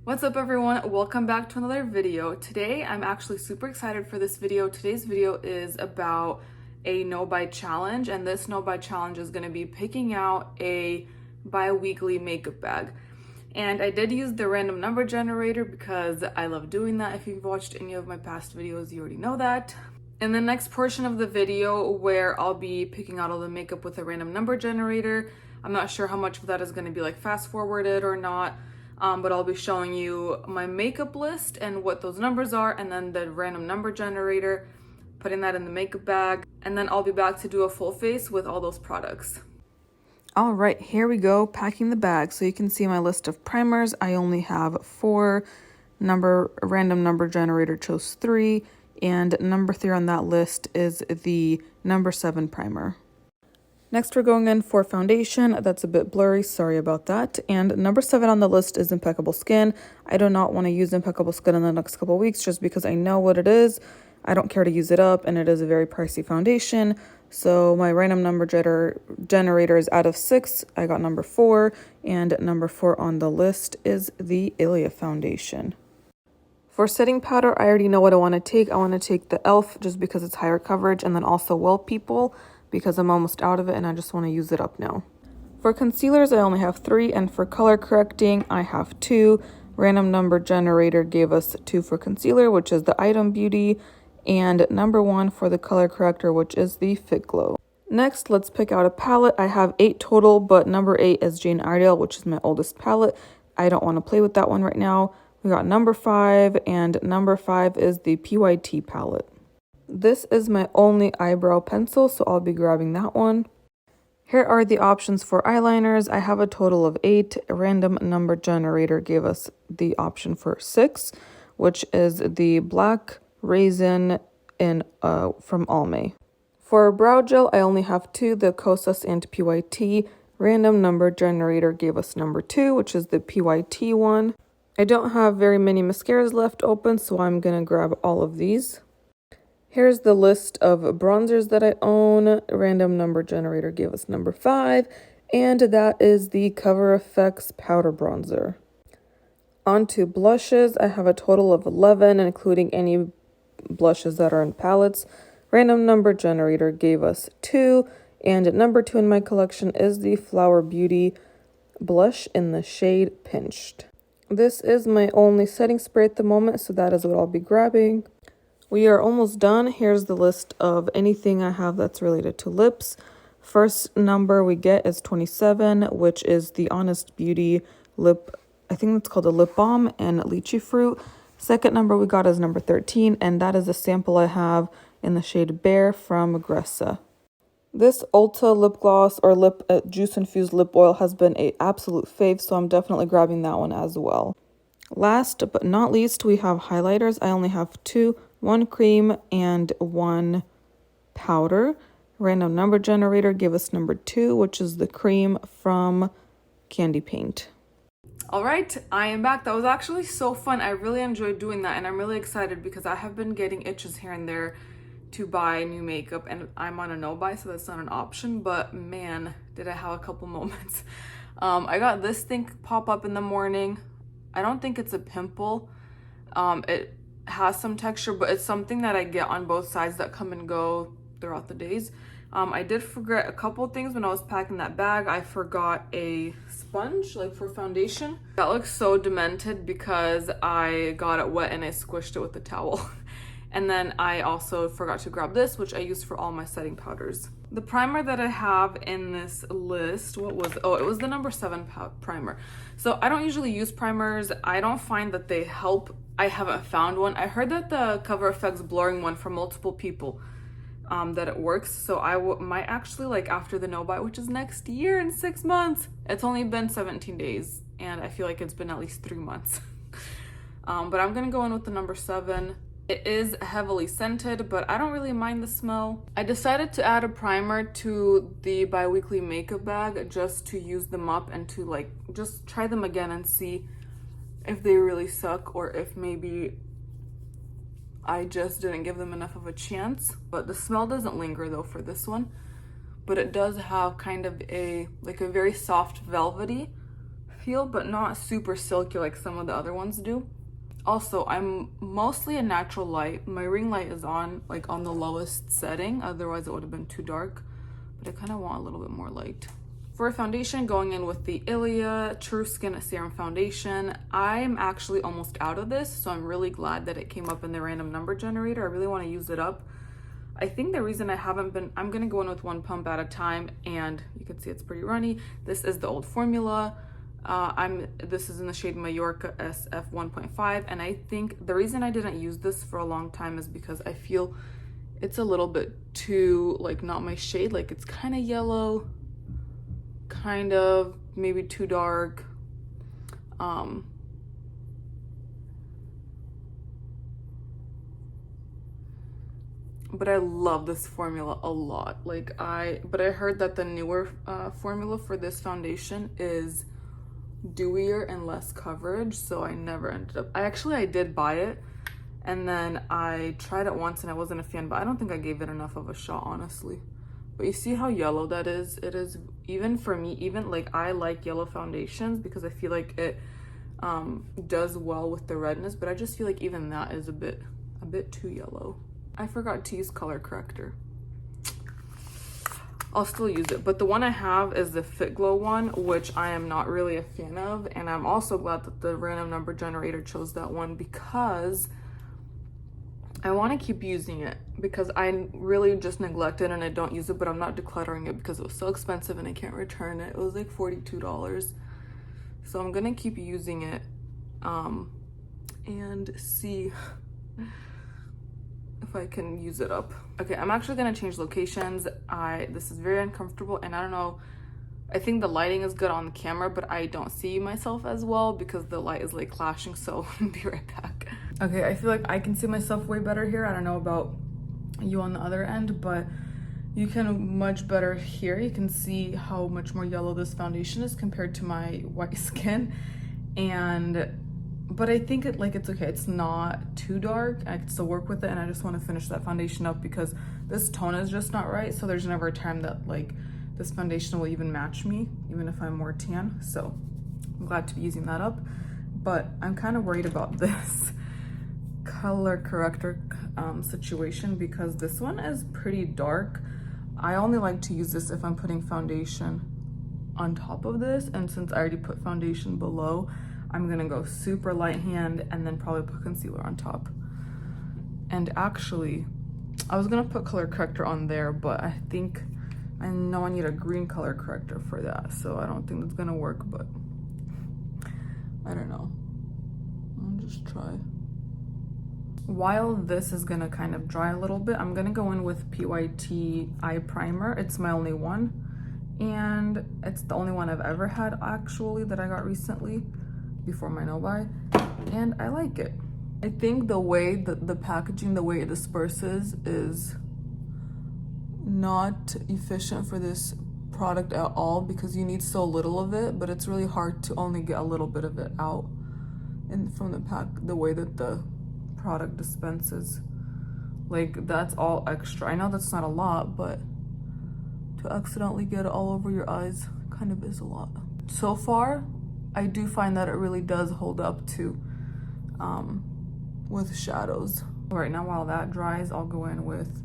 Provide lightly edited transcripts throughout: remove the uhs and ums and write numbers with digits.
What's up everyone? Welcome back to another video. Today I'm actually super excited for this video. Today's video is about a no-buy challenge, and this no-buy challenge is going to be picking out a bi-weekly makeup bag. And I did use the random number generator because I love doing that. If you've watched any of my past videos, you already know that. In the next portion of the video where I'll be picking out all the makeup with a random number generator, I'm not sure how much of that is going to be like fast forwarded or not. But I'll be showing you my makeup list and what those numbers are, and then the random number generator, putting that in the makeup bag, and then I'll be back to do a full face with all those products. All right, here we go, packing the bag. So you can see my list of primers. I only have 4. Random number generator chose 3, and number 3 on that list is the number 7 primer. Next, we're going in for foundation. That's a bit blurry, sorry about that. And number 7 on the list is Impeccable Skin. I do not want to use Impeccable Skin in the next couple weeks just because I know what it is. I don't care to use it up, and it is a very pricey foundation. So my random number generator is out of 6. I got number 4, and number 4 on the list is the Ilia foundation. For setting powder, I already know what I want to take. I want to take the e.l.f. just because it's higher coverage, and then also Well People, because I'm almost out of it and I just want to use it up now. For concealers, I only have 3, and for color correcting, I have 2. Random number generator gave us 2 for concealer, which is the Item Beauty, and number 1 for the color corrector, which is the Fit Glow. Next, let's pick out a palette. I have 8 total, but number 8 is Jane Iredale, which is my oldest palette. I don't want to play with that one right now. We got number 5, and number 5 is the PYT palette. This is my only eyebrow pencil, so I'll be grabbing that one. Here are the options for eyeliners. I have a total of 8. A random number generator gave us the option for 6, which is the Black Raisin from Almay. For brow gel, I only have 2, the Kosas and PYT. Random number generator gave us number 2, which is the PYT one. I don't have very many mascaras left open, so I'm going to grab all of these. Here's the list of bronzers that I own. Random number generator gave us number 5, and that is the Cover FX powder bronzer. On to blushes. I have a total of 11, including any blushes that are in palettes. Random number generator gave us 2, and number 2 in my collection is the Flower Beauty blush in the shade Pinched. This is my only setting spray at the moment, so that is what I'll be grabbing. We are almost done. Here's the list of anything I have that's related to lips. First number we get is 27, which is the Honest Beauty lip, I think that's called a lip balm, and lychee fruit. Second number we got is number 13, and that is a sample I have in the shade Bare from Gressa. This Ulta lip gloss or lip juice infused lip oil has been an absolute fave, so I'm definitely grabbing that one as well. Last but not least, we have highlighters. I only have 2. 1 cream and 1 powder. Random number generator gave us number 2, which is the cream from Candy Paint. All right, I am back. That was actually so fun. I really enjoyed doing that, and I'm really excited because I have been getting itches here and there to buy new makeup, and I'm on a no-buy, so that's not an option, but man, did I have a couple moments. I got this thing pop up in the morning. I don't think it's a pimple. It has some texture, but it's something that I get on both sides that come and go throughout the days. I did forget a couple things when I was packing that bag. I forgot a sponge, like for foundation. That looks so demented because I got it wet and I squished it with a towel. And then I also forgot to grab this, which I use for all my setting powders. The primer that I have in this list, it was the number 7 primer. So I don't usually use primers. I don't find that they help. I haven't found one. I heard that the Cover FX blurring one from multiple people, that it works. So I might actually, like after the no-buy, which is next year in 6 months. It's only been 17 days, and I feel like it's been at least 3 months. But I'm gonna go in with the number 7. It is heavily scented, but I don't really mind the smell. I decided to add a primer to the bi-weekly makeup bag just to use them up and to like just try them again and see if they really suck or if maybe I just didn't give them enough of a chance. But the smell doesn't linger though for this one, but it does have kind of a very soft velvety feel, but not super silky like some of the other ones do. Also, I'm mostly a natural light. My ring light is on, like on the lowest setting, otherwise it would have been too dark, but I kind of want a little bit more light. For foundation, going in with the Ilia True Skin Serum Foundation. I'm actually almost out of this, so I'm really glad that it came up in the random number generator. I really want to use it up. I think the reason I haven't been, I'm going to go in with 1 pump at a time, and you can see it's pretty runny. This is the old formula. This is in the shade Mallorca SF 1.5, and I think the reason I didn't use this for a long time is because I feel it's a little bit too, like, not my shade. Like, it's kind of yellow, kind of maybe too dark. But I love this formula a lot. But I heard that the newer formula for this foundation is dewier and less coverage, so I never ended up, I did buy it, and then I tried it once and I wasn't a fan, but I don't think I gave it enough of a shot, honestly. But you see how yellow that is? It is, even for me, even like, I like yellow foundations because I feel like it does well with the redness, but I just feel like even that is a bit too yellow. I forgot to use color corrector. I'll still use it, but the one I have is the Fit Glow one, which I am not really a fan of, and I'm also glad that the random number generator chose that one because I want to keep using it, because I really just neglect it and I don't use it, but I'm not decluttering it because it was so expensive and I can't return it. It was like $42, so I'm gonna keep using it and see if I can use it up. Okay, I'm actually gonna change locations. This is very uncomfortable, and I don't know, I think the lighting is good on the camera, but I don't see myself as well because the light is like clashing, so be right back. Okay, I feel like I can see myself way better here. I don't know about you on the other end, but you can much better here. You can see how much more yellow this foundation is compared to my white skin, but I think it's okay. It's not too dark. I can still work with it, and I just want to finish that foundation up because this tone is just not right. So there's never a time that like this foundation will even match me, even if I'm more tan. So I'm glad to be using that up, but I'm kind of worried about this color corrector situation because this one is pretty dark. I only like to use this if I'm putting foundation on top of this, and since I already put foundation below, I'm gonna go super light hand and then probably put concealer on top. And actually, I was gonna put color corrector on there, but I know I need a green color corrector for that, so I don't think that's gonna work, but I don't know. I'll just try. While this is gonna kind of dry a little bit, I'm gonna go in with PYT eye primer. It's my only one, and it's the only one I've ever had actually that I got recently before my no-buy, and I like it. I think the way that the packaging, the way it disperses is not efficient for this product at all because you need so little of it, but it's really hard to only get a little bit of it out and from the pack, the way that the product dispenses. Like, that's all extra. I know that's not a lot, but to accidentally get it all over your eyes kind of is a lot. So far, I do find that it really does hold up to with shadows. All right, now while that dries, I'll go in with,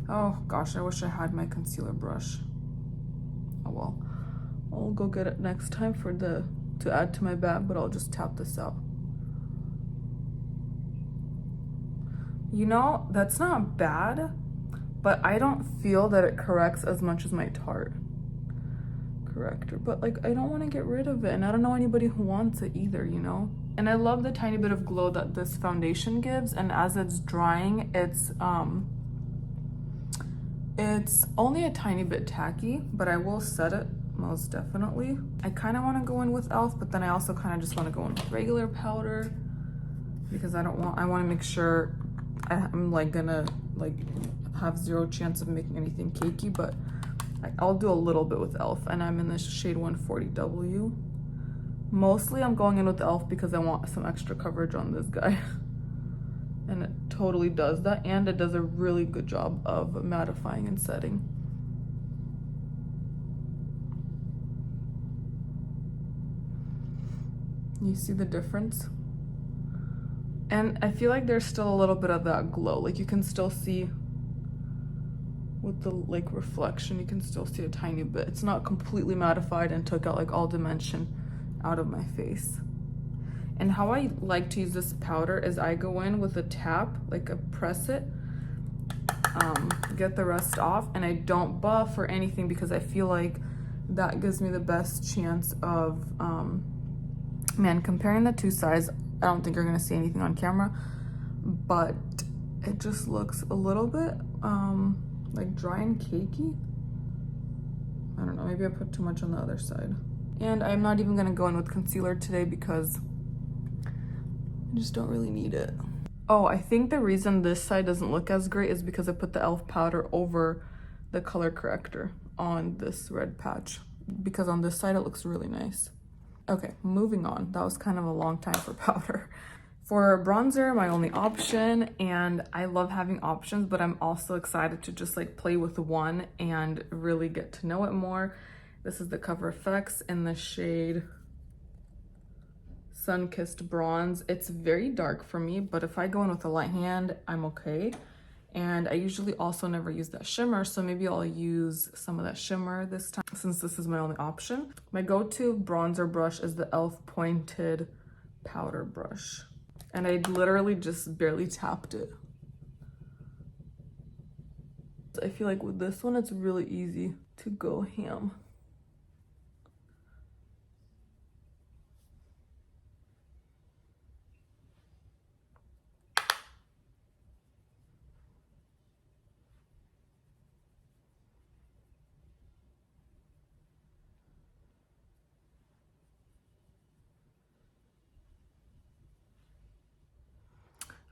oh gosh, I wish I had my concealer brush. Oh well, I'll go get it next time to add to my bag, but I'll just tap this out. You know, that's not bad, but I don't feel that it corrects as much as my Tarte corrector, but like I don't want to get rid of it, and I don't know anybody who wants it either, you know. And I love the tiny bit of glow that this foundation gives, and as it's drying, it's only a tiny bit tacky, but I will set it most definitely. I kind of want to go in with e.l.f., but then I also kind of just want to go in with regular powder because I want to make sure I'm like gonna like have zero chance of making anything cakey, but I'll do a little bit with e.l.f., and I'm in the shade 140W. Mostly I'm going in with e.l.f. because I want some extra coverage on this guy. And it totally does that, and it does a really good job of mattifying and setting. You see the difference? And I feel like there's still a little bit of that glow. Like you can still see with the like reflection, you can still see a tiny bit. It's not completely mattified and took out like all dimension out of my face. And how I like to use this powder is I go in with a tap, like I press it, get the rest off, and I don't buff or anything because I feel like that gives me the best chance of, man, comparing the two sides, I don't think you're gonna see anything on camera, but it just looks a little bit like dry and cakey. I don't know, maybe I put too much on the other side. And I'm not even gonna go in with concealer today because I just don't really need it. Oh, I think the reason this side doesn't look as great is because I put the e.l.f. powder over the color corrector on this red patch, because on this side it looks really nice. Okay, moving on. That was kind of a long time for powder. For bronzer, my only option, and I love having options, but I'm also excited to just like play with one and really get to know it more. This is the Cover FX in the shade Sun-Kissed Bronze. It's very dark for me, but if I go in with a light hand, I'm okay. And I usually also never use that shimmer, so maybe I'll use some of that shimmer this time since this is my only option. My go-to bronzer brush is the e.l.f. pointed powder brush. And I literally just barely tapped it. I feel like with this one, it's really easy to go ham.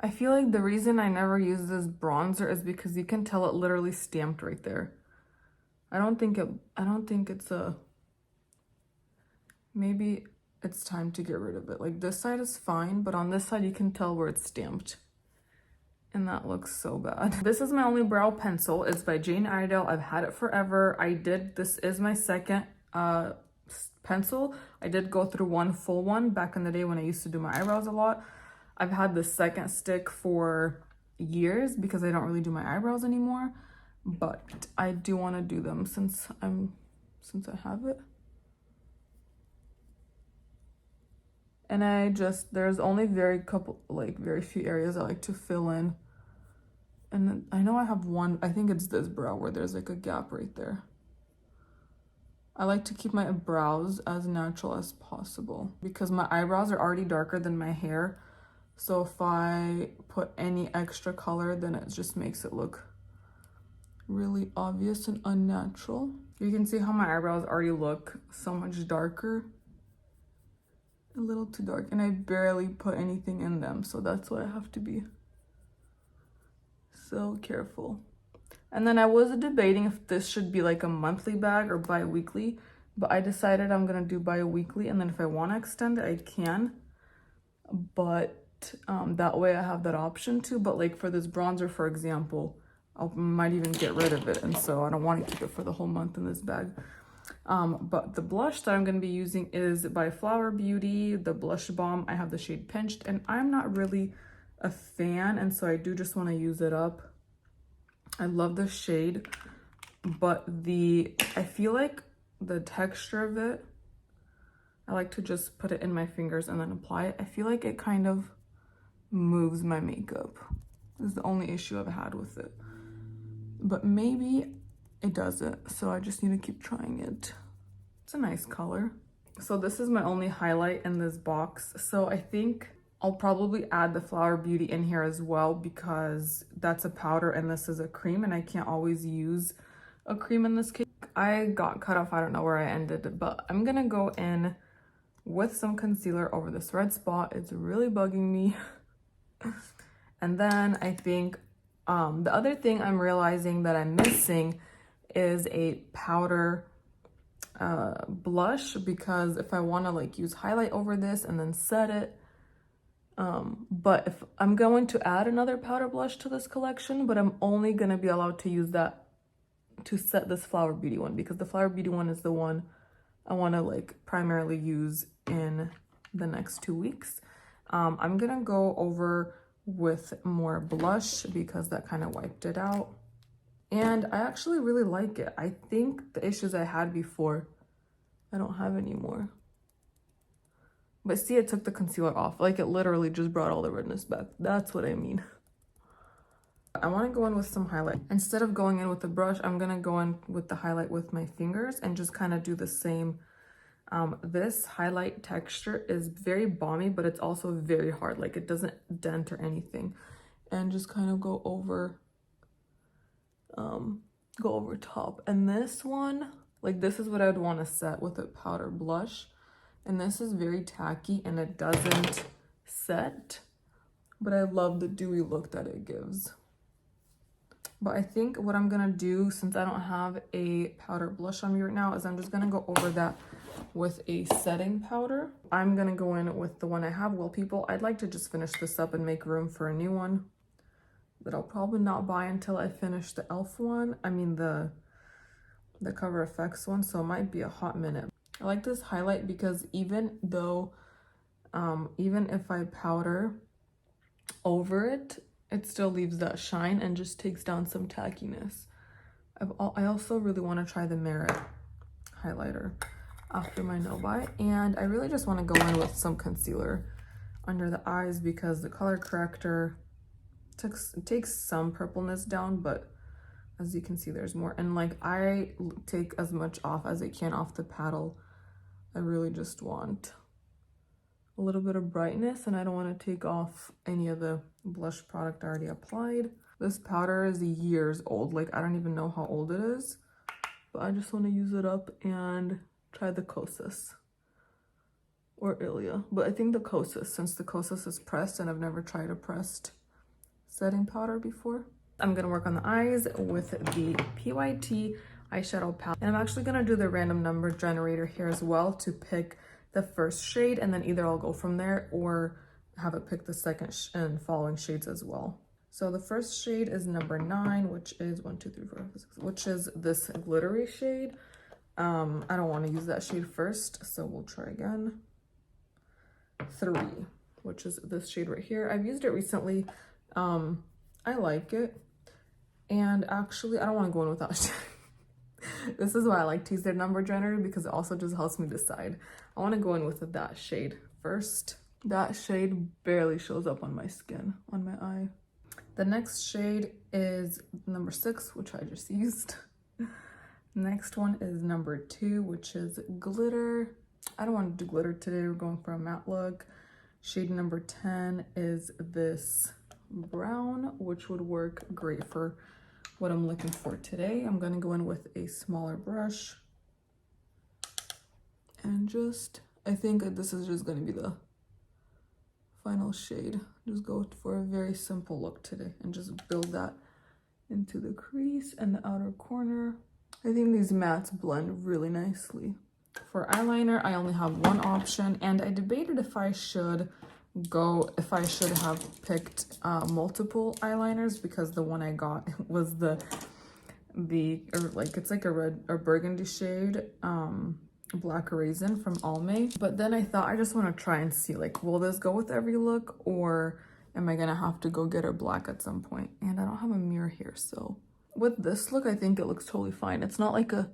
I feel like the reason I never use this bronzer is because you can tell it literally stamped right there. I don't think it's a, maybe it's time to get rid of it. Like this side is fine, but on this side you can tell where it's stamped. And that looks so bad. This is my only brow pencil. It's by Jane Iredale. I've had it forever. This is my second pencil. I did go through one full one back in the day when I used to do my eyebrows a lot. I've had the second stick for years because I don't really do my eyebrows anymore, but I do want to do them since I have it. And there's only very few areas I like to fill in. And then I know I have one, I think it's this brow where there's like a gap right there. I like to keep my brows as natural as possible because my eyebrows are already darker than my hair. So if I put any extra color, then it just makes it look really obvious and unnatural. You can see how my eyebrows already look so much darker. A little too dark, and I barely put anything in them, so that's why I have to be so careful. And then I was debating if this should be like a monthly bag or bi-weekly, but I decided I'm gonna do bi-weekly, and then if I want to extend it, I can. But that way I have that option too. But like for this bronzer, for example, I might even get rid of it, and so I don't want to keep it for the whole month in this bag. But the blush that I'm going to be using is by Flower Beauty, the Blush Balm. I have the shade Pinched, and I'm not really a fan, and so I do just want to use it up. I love the shade, but I feel like the texture of it, I like to just put it in my fingers and then apply it. I feel like it kind of moves my makeup. This is the only issue I've had with it. But maybe it doesn't, so I just need to keep trying it. It's a nice color. So this is my only highlight in this box. So I think I'll probably add the Flower Beauty in here as well because that's a powder and this is a cream, and I can't always use a cream in this case. I got cut off, I don't know where I ended, but I'm gonna go in with some concealer over this red spot. It's really bugging me. And then I think the other thing I'm realizing that I'm missing is a powder blush, because if I want to like use highlight over this and then set it, but if I'm going to add another powder blush to this collection, but I'm only going to be allowed to use that to set this Flower Beauty one, because the Flower Beauty one is the one I want to like primarily use in the next 2 weeks. I'm gonna go over with more blush because that kind of wiped it out. And I actually really like it. I think the issues I had before, I don't have anymore. But see, it took the concealer off. Like, it literally just brought all the redness back. That's what I mean. I want to go in with some highlight. Instead of going in with the brush, I'm going to go in with the highlight with my fingers and just kind of do the same. This highlight texture is very balmy, but it's also very hard. Like, it doesn't dent or anything. And just kind of go over top. And this one, like, this is what I'd want to set with a powder blush. And this is very tacky and it doesn't set, but I love the dewy look that it gives. But I think what I'm gonna do, since I don't have a powder blush on me right now, is I'm just gonna go over that with a setting powder. I'm gonna go in with the one I have. Well, people, I'd like to just finish this up and make room for a new one that I'll probably not buy until I finish the e.l.f. one. I mean the Cover FX one, so it might be a hot minute. I like this highlight because even though, even if I powder over it, it still leaves that shine and just takes down some tackiness. I also really want to try the Merit highlighter after my no-buy. And I really just want to go in with some concealer under the eyes because the color corrector takes some purpleness down, but as you can see, there's more. And like, I take as much off as I can off the paddle. I really just want a little bit of brightness, and I don't want to take off any of the blush product I already applied. This powder is years old. Like, I don't even know how old it is, but I just want to use it up and try the Kosas or Ilia. But I think the Kosas, since the Kosas is pressed and I've never tried a pressed setting powder before. I'm going to work on the eyes with the PYT eyeshadow palette. And I'm actually going to do the random number generator here as well to pick the first shade, and then either I'll go from there or have it pick the second and following shades as well. So the first shade is number 9, which is 1, 2, 3, 4, 5, 6, which is this glittery shade. I don't want to use that shade first, so we'll try again. 3, which is this shade right here. I've used it recently. I like it. And actually, I don't want to go in without shade. This is why I like to use their number generator, because it also just helps me decide. I want to go in with that shade first. That shade barely shows up on my skin, on my eye. The next shade is number 6, which I just used. Next one is number 2, which is glitter. I don't want to do glitter today. We're going for a matte look. Shade number 10 is this brown, which would work great for what I'm looking for today. I'm going to go in with a smaller brush and just, I think this is just going to be the final shade. Just go for a very simple look today and just build that into the crease and the outer corner. I think these mattes blend really nicely. For eyeliner, I only have one option, and I debated if I should have picked multiple eyeliners, because the one I got was it's like a red or burgundy shade, Black Raisin from Almay. But then I thought, I just want to try and see, like, will this go with every look, or am I gonna have to go get a black at some point? And I don't have a mirror here, so with this look, I think it looks totally fine. It's not like a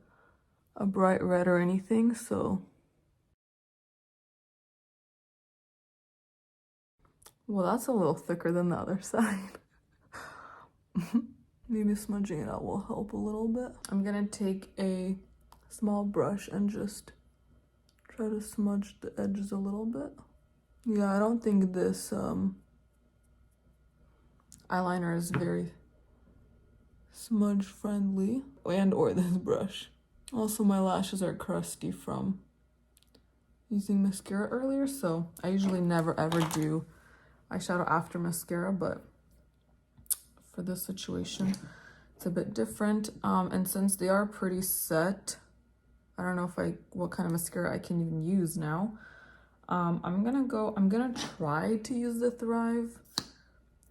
bright red or anything, so. Well, that's a little thicker than the other side. Maybe smudging it out will help a little bit. I'm gonna take a small brush and just try to smudge the edges a little bit. Yeah, I don't think this eyeliner is very smudge friendly, or this brush. Also, my lashes are crusty from using mascara earlier, so I usually never ever do eyeshadow after mascara, but for this situation it's a bit different. And since they are pretty set, I don't know what kind of mascara I can even use now. I'm gonna try to use the Thrive,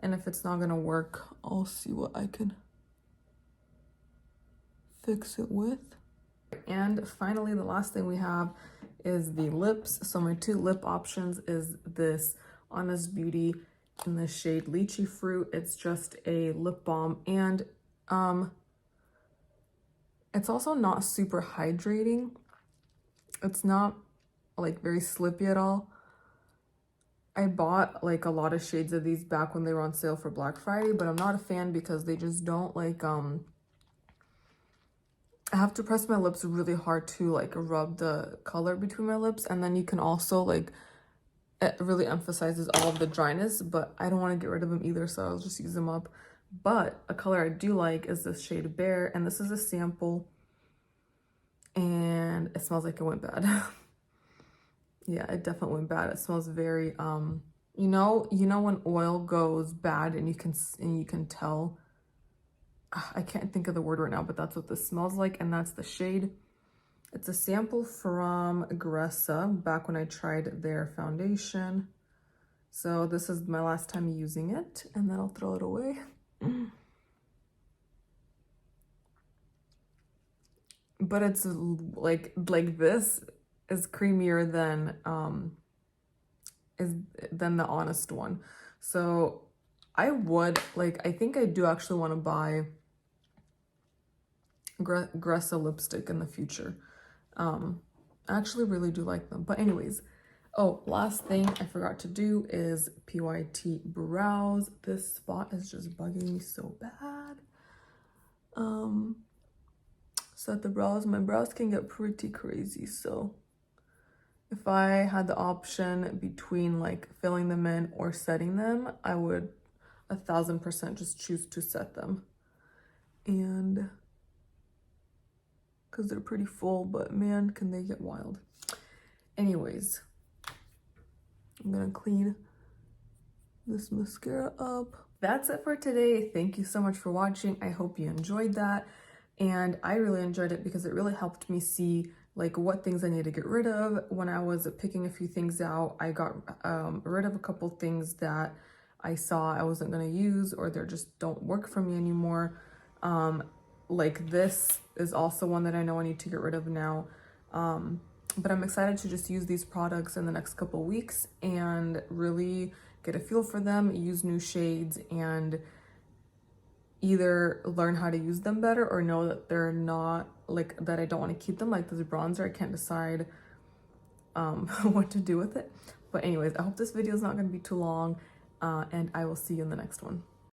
and if it's not gonna work, I'll see what I can fix it with. And finally, the last thing we have is the lips. So my two lip options is this Honest Beauty in the shade Lychee Fruit. It's just a lip balm, and it's also not super hydrating. It's not like very slippy at all. I bought like a lot of shades of these back when they were on sale for Black Friday, but I'm not a fan because they just don't like, I have to press my lips really hard to like rub the color between my lips. And then you can also like, it really emphasizes all of the dryness, but I don't want to get rid of them either, so I'll just use them up. But a color I do like is this shade Bear, and this is a sample, and it smells like it went bad. Yeah, it definitely went bad. It smells very you know when oil goes bad and you can tell. I can't think of the word right now, but that's what this smells like, and that's the shade. It's a sample from Gressa back when I tried their foundation. So this is my last time using it, and then I'll throw it away. But it's like this is creamier than the Honest one. So I would like, I think I do actually want to buy Gressa lipstick in the future. I actually really do like them. But anyways, oh, last thing I forgot to do is PYT brows. This spot is just bugging me so bad. So at the brows, my brows can get pretty crazy. So if I had the option between like filling them in or setting them, I would 1000% just choose to set them. And because they're pretty full, but man, can they get wild. Anyways, I'm gonna clean this mascara up. That's it for today. Thank you so much for watching. I hope you enjoyed that. And I really enjoyed it because it really helped me see like what things I need to get rid of. When I was picking a few things out, I got rid of a couple things that I saw I wasn't gonna use, or they just don't work for me anymore. Like this is also one that I know I need to get rid of now. But I'm excited to just use these products in the next couple weeks and really get a feel for them, use new shades, and either learn how to use them better or know that they're not like that I don't want to keep them. Like this bronzer, I can't decide what to do with it. But anyways, I hope this video is not going to be too long, and I will see you in the next one.